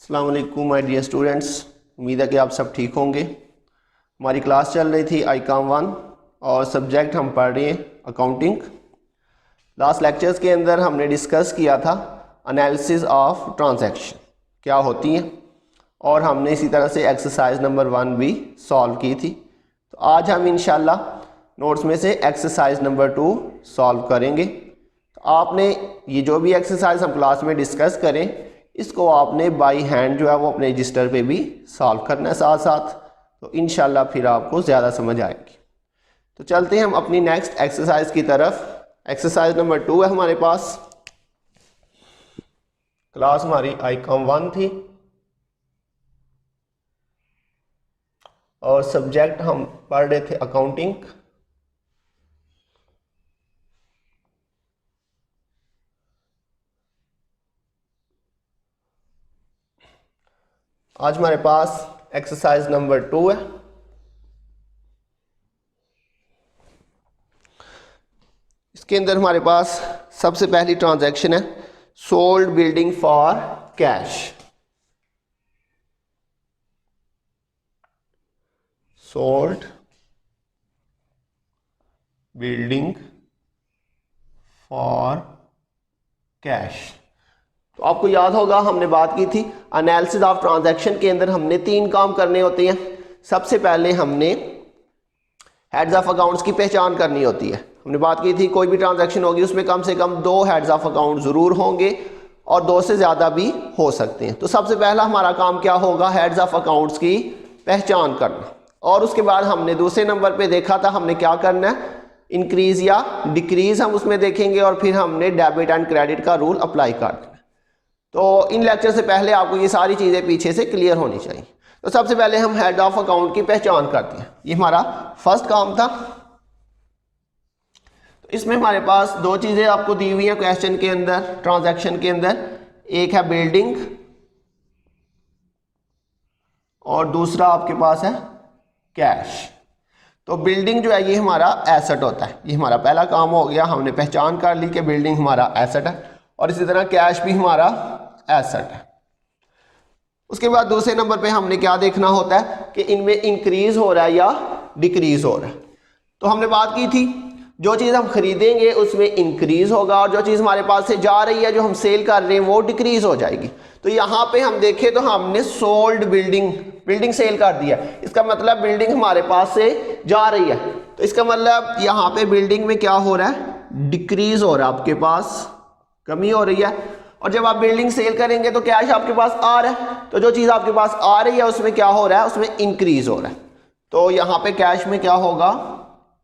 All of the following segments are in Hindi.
अस्सलाम वालेकुम माय डियर स्टूडेंट्स, उम्मीद है कि आप सब ठीक होंगे। हमारी क्लास चल रही थी ICOM 1 और सब्जेक्ट हम पढ़ रहे हैं अकाउंटिंग। लास्ट लेक्चर्स के अंदर हमने डिस्कस किया था एनालिसिस ऑफ ट्रांजैक्शन क्या होती हैं और हमने इसी तरह से एक्सरसाइज नंबर 1 भी सॉल्व की थी। तो आज हम इंशाल्लाह नोट्स में से एक्सरसाइज नंबर 2 सॉल्व करेंगे। तो आपने ये जो भी एक्सरसाइज हम क्लास में डिस्कस करें इसको आपने बाई हैंड जो है वो अपने रजिस्टर पे भी सॉल्व करना है साथ साथ, तो इंशाल्लाह फिर आपको ज़्यादा समझ आएगी। तो चलते हैं हम अपनी नेक्स्ट एक्सरसाइज की तरफ। एक्सरसाइज नंबर 2 है हमारे पास। क्लास हमारी ICOM 1 थी और सब्जेक्ट हम पढ़ रहे थे अकाउंटिंग। आज हमारे पास एक्सरसाइज नंबर 2 है। इसके अंदर हमारे पास सबसे पहली ट्रांजैक्शन है sold building for cash. Sold building for cash. तो आपको याद होगा हमने बात की थी एनालिसिस ऑफ ट्रांजैक्शन के अंदर हमने 3 काम करने होते हैं। सबसे पहले हमने हेड्स ऑफ अकाउंट्स की पहचान करनी होती है। हमने बात की थी कोई भी ट्रांजैक्शन होगी उसमें कम से कम 2 हेड्स ऑफ अकाउंट जरूर होंगे और 2 से ज़्यादा भी हो सकते हैं। तो सबसे पहला हमारा काम क्या होगा, हेड्स ऑफ अकाउंट्स की पहचान करना। और उसके बाद हमने दूसरे नंबर पे देखा था हमने क्या करना है, इंक्रीज या डिक्रीज हम उसमें देखेंगे और फिर हमने डेबिट एंड क्रेडिट का रूल अप्लाई कर देना। तो इन लेक्चर से पहले आपको ये सारी चीज़ें पीछे से क्लियर होनी चाहिए। तो सबसे पहले हम हेड ऑफ अकाउंट की पहचान करते हैं, ये हमारा फर्स्ट काम था। तो इसमें हमारे पास 2 चीज़ें आपको दी हुई हैं क्वेश्चन के अंदर, ट्रांजैक्शन के अंदर। एक है बिल्डिंग और दूसरा आपके पास है कैश। तो बिल्डिंग जो है ये हमारा एसेट होता है, ये हमारा पहला काम हो गया, हमने पहचान कर ली कि बिल्डिंग हमारा एसेट है। और इसी तरह कैश भी हमारा एसेट है। उसके बाद दूसरे नंबर पे हमने क्या देखना होता है कि इनमें इंक्रीज हो रहा है या डिक्रीज हो रहा है। तो हमने बात की थी जो चीज़ हम खरीदेंगे उसमें इंक्रीज होगा और जो चीज़ हमारे पास से जा रही है, जो हम सेल कर रहे हैं, वो डिक्रीज हो जाएगी। तो यहाँ पे हम देखें तो हमने सोल्ड बिल्डिंग सेल कर दिया, इसका मतलब बिल्डिंग हमारे पास से जा रही है। तो इसका मतलब यहाँ पे बिल्डिंग में क्या हो रहा है, डिक्रीज हो रहा है, आपके पास कमी हो रही है। और जब आप बिल्डिंग सेल करेंगे तो कैश आपके पास आ रहा है, तो जो चीज़ आपके पास आ रही है उसमें क्या हो रहा है, उसमें इंक्रीज हो रहा है। तो यहाँ पे कैश में क्या होगा,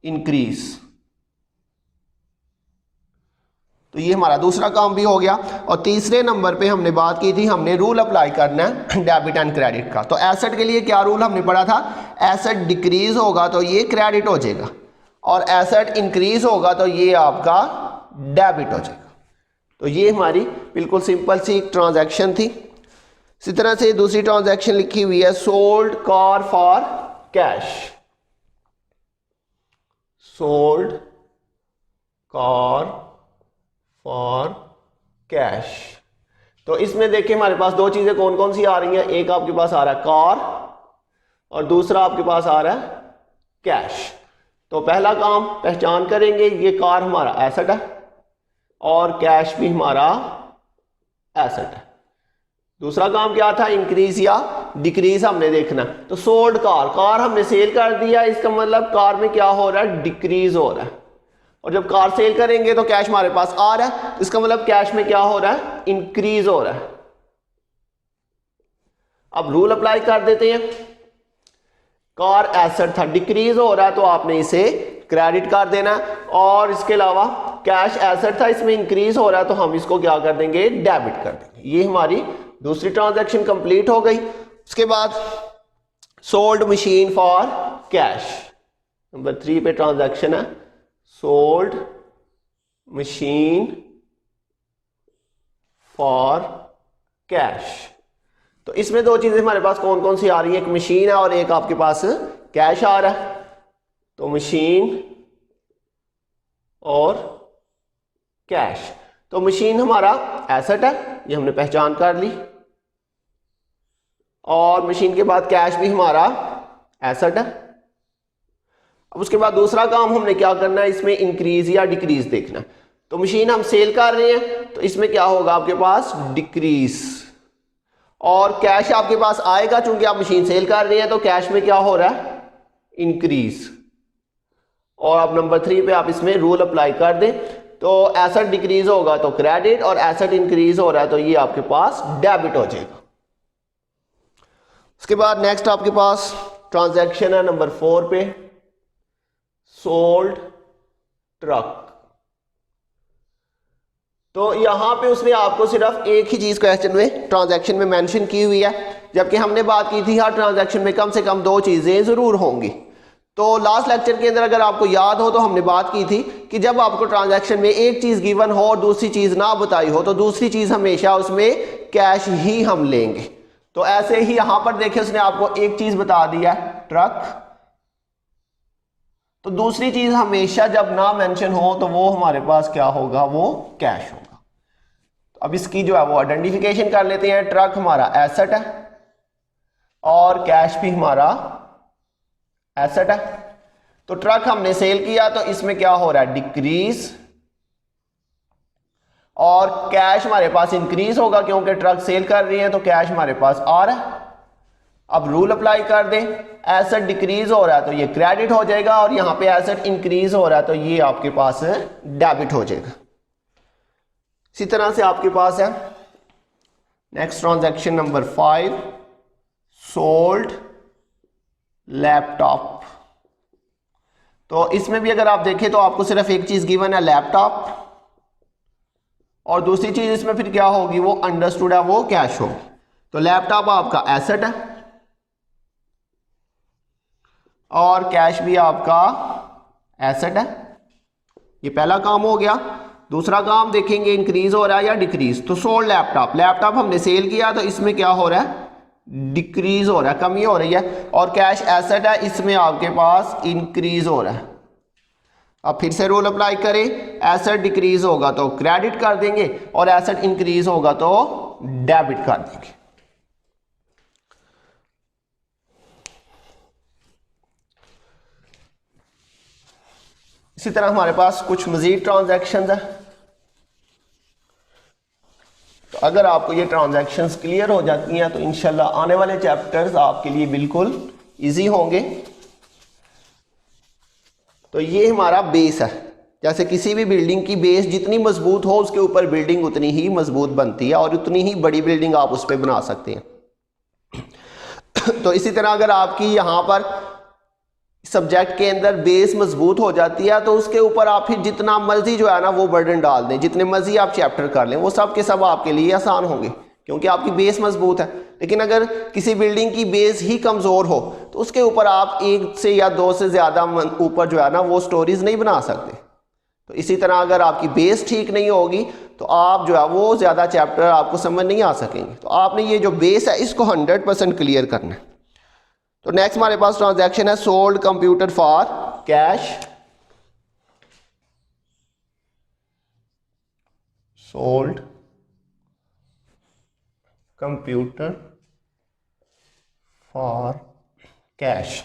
इंक्रीज। तो ये हमारा दूसरा काम भी हो गया। और तीसरे नंबर पे हमने बात की थी, हमने रूल अप्लाई करना है डेबिट एंड क्रेडिट का। तो एसेट के लिए क्या रूल हमने पढ़ा था, एसेट डिक्रीज होगा तो ये क्रेडिट हो जाएगा और एसेट इंक्रीज होगा तो ये आपका डेबिट हो जाएगा। तो ये हमारी बिल्कुल सिंपल सी ट्रांजैक्शन थी। इसी तरह से दूसरी ट्रांजैक्शन लिखी हुई है sold car for cash. Sold car for cash. तो इसमें देखिए हमारे पास 2 चीजें कौन कौन सी आ रही हैं, एक आपके पास आ रहा है कार और दूसरा आपके पास आ रहा है कैश। तो पहला काम पहचान करेंगे, ये कार हमारा एसेट है और कैश भी हमारा एसेट है। दूसरा काम क्या था, इंक्रीज या डिक्रीज हमने देखना। तो सोल्ड कार हमने सेल कर दिया, इसका मतलब कार में क्या हो रहा है, डिक्रीज हो रहा है। और जब कार सेल करेंगे तो कैश हमारे पास आ रहा है, इसका मतलब कैश में क्या हो रहा है, इंक्रीज हो रहा है। अब रूल अप्लाई कर देते हैं, कार एसेट था, डिक्रीज हो रहा है तो आपने इसे क्रेडिट कर देना। और इसके अलावा कैश एसेट था, इसमें इंक्रीज हो रहा है तो हम इसको क्या कर देंगे, डेबिट कर देंगे। ये हमारी दूसरी ट्रांजैक्शन कंप्लीट हो गई। उसके बाद sold machine for cash, number 3 पे ट्रांजैक्शन है सोल्ड मशीन फॉर कैश। तो इसमें 2 चीजें हमारे पास कौन कौन सी आ रही है, एक मशीन है और एक आपके पास कैश आ रहा है। तो मशीन और कैश। तो मशीन हमारा एसेट है, ये हमने पहचान कर ली। और मशीन के बाद कैश भी हमारा एसेट है। अब उसके बाद दूसरा काम हमने क्या करना है, इसमें इंक्रीज या डिक्रीज देखना। तो मशीन हम सेल कर रहे हैं तो इसमें क्या होगा आपके पास, डिक्रीज। और कैश आपके पास आएगा, चूंकि आप मशीन सेल कर रहे हैं तो कैश में क्या हो रहा है, इंक्रीज। और आप नंबर 3 पे आप इसमें रूल अप्लाई कर दें, तो एसेट डिक्रीज होगा तो क्रेडिट, और एसेट इंक्रीज हो रहा है तो ये आपके पास डेबिट हो जाएगा। उसके बाद नेक्स्ट आपके पास ट्रांजैक्शन है नंबर 4 पे, सोल्ड ट्रक। तो यहां पे उसने आपको सिर्फ एक ही चीज क्वेश्चन में ट्रांजैक्शन में मेंशन की हुई है, जबकि हमने बात की थी हर ट्रांजैक्शन में कम से कम 2 चीजें जरूर होंगी। तो लास्ट लेक्चर के अंदर अगर आपको याद हो तो हमने बात की थी कि जब आपको ट्रांजैक्शन में एक चीज गिवन हो और दूसरी चीज ना बताई हो तो दूसरी चीज हमेशा उसमें कैश ही हम लेंगे। तो ऐसे ही यहां पर देखिए उसने आपको एक चीज बता दिया ट्रक, तो दूसरी चीज हमेशा जब ना मेंशन हो तो वो हमारे पास क्या होगा, वो कैश होगा। तो अब इसकी जो है वो आइडेंटिफिकेशन कर लेते हैं। ट्रक हमारा एसेट है और कैश भी हमारा एसेट है। तो ट्रक हमने सेल किया तो इसमें क्या हो रहा है, डिक्रीज, और कैश हमारे पास इंक्रीज होगा क्योंकि ट्रक सेल कर रही है तो कैश हमारे पास आ रहा है। अब रूल अप्लाई कर दें, एसेट डिक्रीज हो रहा है तो ये क्रेडिट हो जाएगा, और यहां पे एसेट इंक्रीज हो रहा है तो ये आपके पास डेबिट हो जाएगा। इसी तरह से आपके पास है next transaction number 5, sold laptop. तो इसमें भी अगर आप देखें तो आपको सिर्फ एक चीज गिवन है लैपटॉप, और दूसरी चीज इसमें फिर क्या होगी, वो अंडरस्टूड है, वो कैश होगी। तो लैपटॉप आपका एसेट है और कैश भी आपका एसेट है। ये पहला काम हो गया। दूसरा काम देखेंगे इंक्रीज हो रहा है या डिक्रीज। तो सोल्ड लैपटॉप, लैपटॉप हमने सेल किया तो इसमें क्या हो रहा है, डिक्रीज हो रहा है, कमी हो रही है। और कैश एसेट है, इसमें आपके पास इंक्रीज हो रहा है। अब फिर से रूल अप्लाई करें, एसेट डिक्रीज होगा तो क्रेडिट कर देंगे और एसेट इंक्रीज होगा तो डेबिट कर देंगे। इसी तरह हमारे पास कुछ मजीद ट्रांजैक्शंस है। तो अगर आपको ये ट्रांजैक्शंस क्लियर हो जाती हैं तो इंशाल्लाह आने वाले चैप्टर्स आपके लिए बिल्कुल इजी होंगे। तो ये हमारा बेस है। जैसे किसी भी बिल्डिंग की बेस जितनी मजबूत हो उसके ऊपर बिल्डिंग उतनी ही मजबूत बनती है और उतनी ही बड़ी बिल्डिंग आप उस पर बना सकते हैं। तो इसी तरह अगर आपकी यहाँ पर सब्जेक्ट के अंदर बेस मजबूत हो जाती है तो उसके ऊपर आप फिर जितना मर्जी जो है ना वो बर्डन डाल दें, जितने मर्जी आप चैप्टर कर लें, वो सब के सब आपके लिए आसान होंगे क्योंकि आपकी बेस मजबूत है। लेकिन अगर किसी बिल्डिंग की बेस ही कमज़ोर हो तो उसके ऊपर आप 1 से या 2 से ज़्यादा ऊपर जो है ना वो स्टोरीज नहीं बना सकते। तो इसी तरह अगर आपकी बेस ठीक नहीं होगी तो आप जो है वो ज़्यादा चैप्टर आपको समझ नहीं आ सकेंगे। तो आपने ये जो बेस है इसको 100% क्लियर करना है। तो नेक्स्ट हमारे पास ट्रांजैक्शन है sold computer for cash. Sold computer for cash.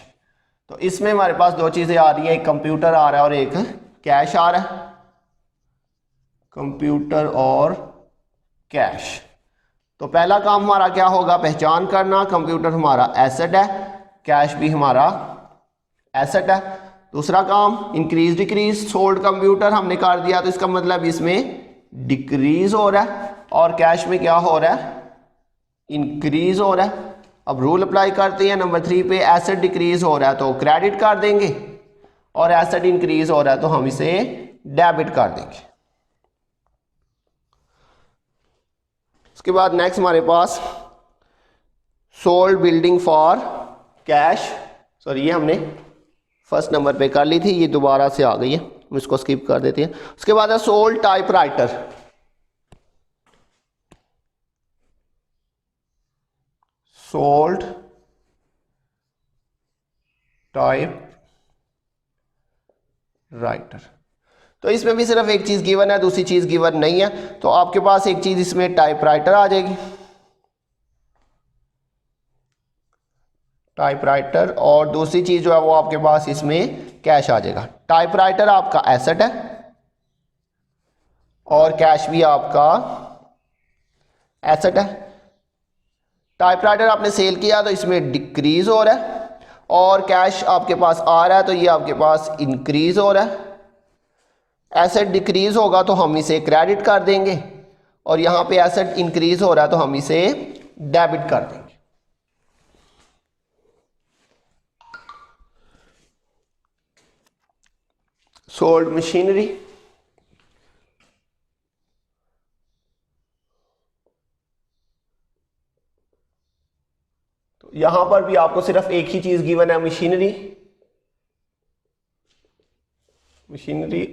तो इसमें हमारे पास 2 चीजें आ रही हैं, एक कंप्यूटर आ रहा है और एक कैश आ रहा है। कंप्यूटर और कैश। तो पहला काम हमारा क्या होगा, पहचान करना। कंप्यूटर हमारा एसेट है, कैश भी हमारा एसेट है। दूसरा काम इंक्रीज डिक्रीज। सोल्ड कंप्यूटर हमने कर दिया तो इसका मतलब इसमें डिक्रीज हो रहा है और कैश में क्या हो रहा है, इंक्रीज हो रहा है। अब रूल अप्लाई करते हैं नंबर 3 पे, एसेट डिक्रीज हो रहा है तो क्रेडिट कर देंगे और एसेट इंक्रीज हो रहा है तो हम इसे डेबिट कर देंगे। उसके बाद नेक्स्ट हमारे पास sold building for cash. Sorry ये हमने फर्स्ट नंबर पे कर ली थी, ये दोबारा से आ गई है, हम इसको स्किप कर देते हैं। उसके बाद है sold typewriter. Sold type writer. तो इसमें भी सिर्फ एक चीज गिवन है, दूसरी चीज गिवन नहीं है। तो आपके पास एक चीज इसमें टाइपराइटर आ जाएगी टाइपराइटर, और दूसरी चीज़ जो है वो आपके पास इसमें कैश आ जाएगा। टाइपराइटर आपका एसेट है और कैश भी आपका एसेट है। टाइपराइटर आपने सेल किया तो इसमें डिक्रीज हो रहा है, और कैश आपके पास आ रहा है तो ये आपके पास इंक्रीज हो रहा है। एसेट डिक्रीज होगा तो हम इसे क्रेडिट कर देंगे, और यहाँ पे एसेट इंक्रीज हो रहा है तो हम इसे डेबिट कर देंगे। सोल्ड मशीनरी, तो यहां पर भी आपको सिर्फ एक ही चीज गिवन है, मशीनरी,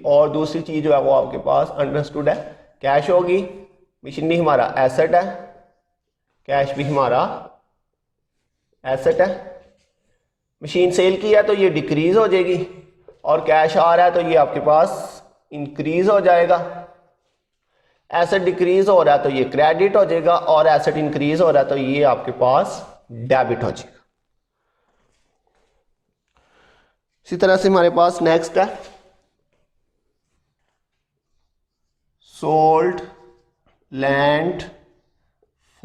और दूसरी चीज जो है वो आपके पास अंडरस्टूड है, कैश होगी। मशीनरी हमारा एसेट है, कैश भी हमारा एसेट है। मशीन सेल की है तो ये डिक्रीज हो जाएगी, और कैश आ रहा है तो ये आपके पास इंक्रीज हो जाएगा। एसेट डिक्रीज हो रहा है तो ये क्रेडिट हो जाएगा, और एसेट इंक्रीज हो रहा है तो ये आपके पास डेबिट हो जाएगा। इसी तरह से हमारे पास नेक्स्ट है सोल्ड लैंड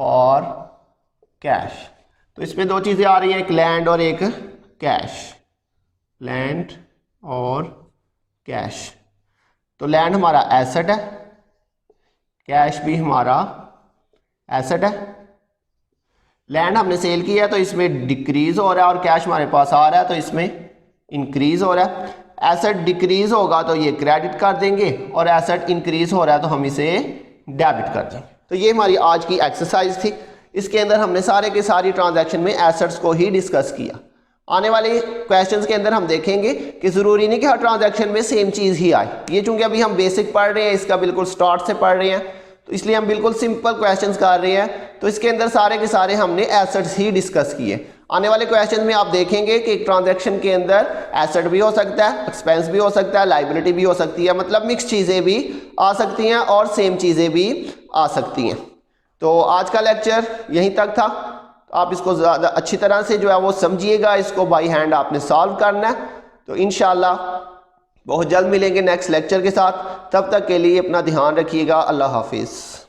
फॉर कैश। तो इसमें दो चीजें आ रही हैं, एक लैंड और एक कैश। लैंड और कैश, तो लैंड हमारा एसेट है, कैश भी हमारा एसेट है। लैंड हमने सेल किया है तो इसमें डिक्रीज हो रहा है, और कैश हमारे पास आ रहा है तो इसमें इंक्रीज हो रहा है। एसेट डिक्रीज होगा तो ये क्रेडिट कर देंगे, और एसेट इंक्रीज हो रहा है तो हम इसे डेबिट कर देंगे। तो ये हमारी आज की एक्सरसाइज थी। इसके अंदर हमने सारे के सारी ट्रांजैक्शन में एसेट्स को ही डिस्कस किया। आने वाले क्वेश्चंस के अंदर हम देखेंगे कि ज़रूरी नहीं कि हर ट्रांजैक्शन में सेम चीज़ ही आए। ये चूंकि अभी हम बेसिक पढ़ रहे हैं, इसका बिल्कुल स्टार्ट से पढ़ रहे हैं, तो इसलिए हम बिल्कुल सिंपल क्वेश्चंस कर रहे हैं। तो इसके अंदर सारे के सारे हमने एसेट्स ही डिस्कस किए। आने वाले क्वेश्चन में आप देखेंगे कि एक ट्रांजैक्शन के अंदर एसेट भी हो सकता है, एक्सपेंस भी हो सकता है, लाइबिलिटी भी हो सकती है, मतलब मिक्स चीज़ें भी आ सकती हैं और सेम चीज़ें भी आ सकती हैं। तो आज का लेक्चर यहीं तक था। आप इसको ज़्यादा अच्छी तरह से जो है वो समझिएगा, इसको बाई हैंड आपने सॉल्व करना है। तो इंशाल्लाह बहुत जल्द मिलेंगे नेक्स्ट लेक्चर के साथ। तब तक के लिए अपना ध्यान रखिएगा। अल्लाह हाफिज़।